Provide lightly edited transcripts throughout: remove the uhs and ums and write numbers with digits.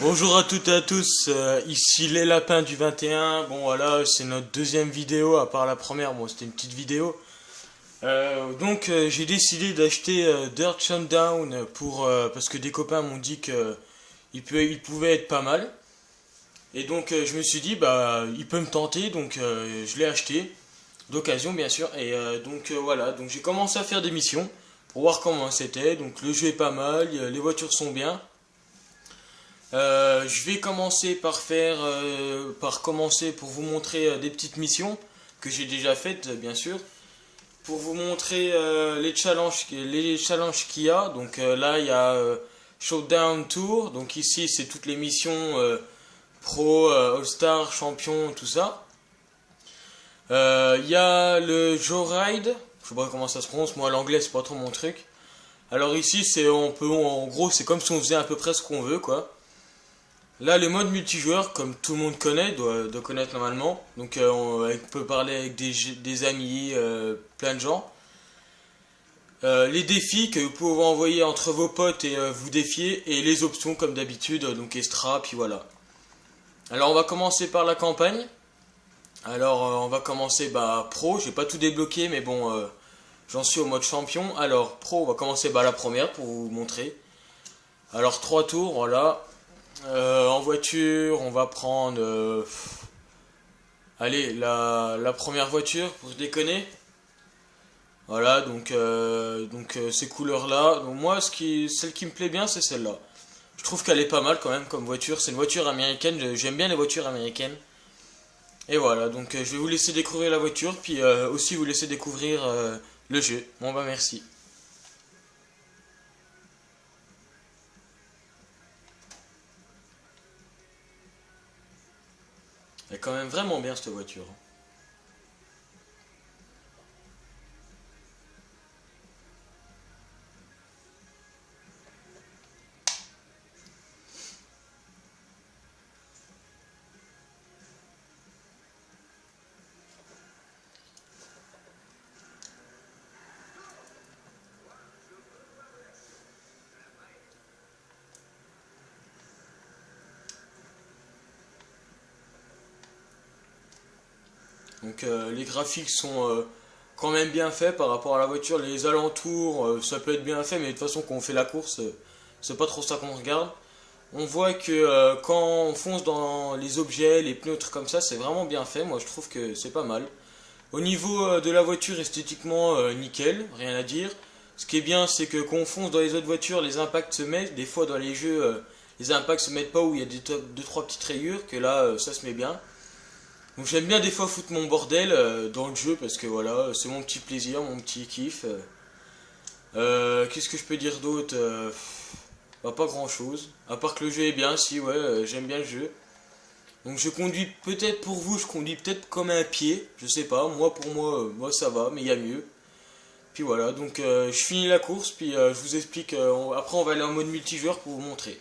Bonjour à toutes et à tous, ici les lapins du 21. Bon voilà, c'est notre deuxième vidéo, à part la première, bon c'était une petite vidéo. J'ai décidé d'acheter Dirt Showdown parce que des copains m'ont dit que il pouvait être pas mal. Et je me suis dit bah il peut me tenter, je l'ai acheté, d'occasion bien sûr. Voilà, donc j'ai commencé à faire des missions pour voir comment c'était. Donc le jeu est pas mal, les voitures sont bien. Je vais commencer par commencer pour vous montrer des petites missions que j'ai déjà faites, bien sûr, pour vous montrer les challenges qu'il y a. Là, il y a Showdown Tour. Donc ici, c'est toutes les missions pro, All-Star, champion, tout ça. Il y a le Joyride. Je sais pas comment ça se prononce. Moi, l'anglais, c'est pas trop mon truc. Alors ici, en gros, c'est comme si on faisait à peu près ce qu'on veut, quoi. Là, le mode multijoueur, comme tout le monde doit connaître normalement. On peut parler avec des amis, plein de gens. Les défis que vous pouvez envoyer entre vos potes et vous défier. Et les options, comme d'habitude, donc Extra, puis voilà. Alors, on va commencer par la campagne. On va commencer pro. J'ai pas tout débloqué, mais bon, j'en suis au mode champion. Alors, pro, on va commencer la première pour vous montrer. Alors, 3 tours, voilà. En voiture, on va prendre allez, la première voiture pour déconner. Voilà, ces couleurs-là. Donc moi, celle qui me plaît bien, c'est celle-là. Je trouve qu'elle est pas mal quand même comme voiture. C'est une voiture américaine. J'aime bien les voitures américaines. Et voilà, je vais vous laisser découvrir la voiture, puis aussi vous laisser découvrir le jeu. Bon bah merci. Elle est quand même vraiment bien cette voiture. Les graphiques sont quand même bien faits par rapport à la voiture. Les alentours, ça peut être bien fait, mais de toute façon, quand on fait la course, c'est pas trop ça qu'on regarde. On voit que quand on fonce dans les objets, les pneus, trucs comme ça, c'est vraiment bien fait. Moi, je trouve que c'est pas mal. Au niveau de la voiture, esthétiquement, nickel, rien à dire. Ce qui est bien, c'est que quand on fonce dans les autres voitures, les impacts se mettent. Des fois, dans les jeux, les impacts se mettent pas où il y a deux, trois petites rayures, que là, ça se met bien. Donc j'aime bien des fois foutre mon bordel dans le jeu parce que voilà, c'est mon petit plaisir, mon petit kiff. Qu'est-ce que je peux dire d'autre pas grand chose. À part que le jeu est bien, si ouais, j'aime bien le jeu. Donc je conduis peut-être pour vous, je conduis peut-être comme un pied, je sais pas. Moi pour moi, moi ça va, mais il y a mieux. Puis voilà, je finis la course, puis je vous explique. Après on va aller en mode multijoueur pour vous montrer.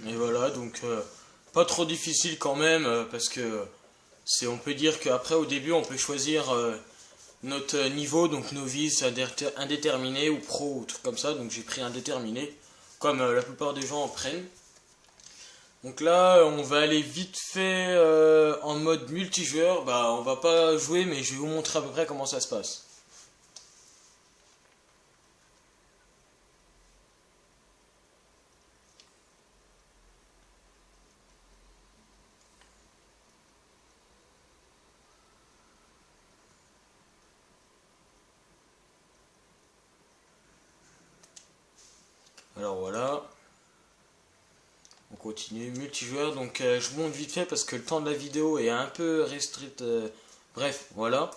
Et voilà, pas trop difficile quand même, parce que on peut dire qu'après au début on peut choisir notre niveau, donc novice, indéterminé ou pro ou truc comme ça, donc j'ai pris indéterminé, comme la plupart des gens en prennent. Donc là on va aller vite fait en mode multijoueur, on va pas jouer mais je vais vous montrer à peu près comment ça se passe. Alors voilà. On continue, multijoueur, donc je monte vite fait parce que le temps de la vidéo est un peu restreint. Bref, voilà.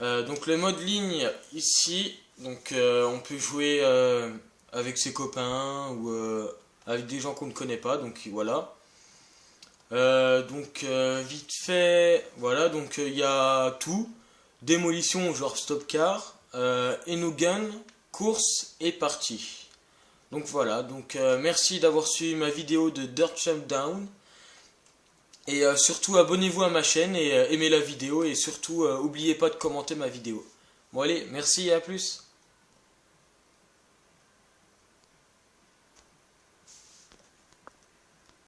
Donc le mode ligne ici, donc on peut jouer avec ses copains ou avec des gens qu'on ne connaît pas, donc voilà. Vite fait, voilà, donc il y a tout. Démolition genre stop car, Enogun, course et partie. Donc voilà, donc merci d'avoir suivi ma vidéo de Dirt Jump Down. Et surtout abonnez-vous à ma chaîne et aimez la vidéo et surtout oubliez pas de commenter ma vidéo. Bon allez, merci et à plus.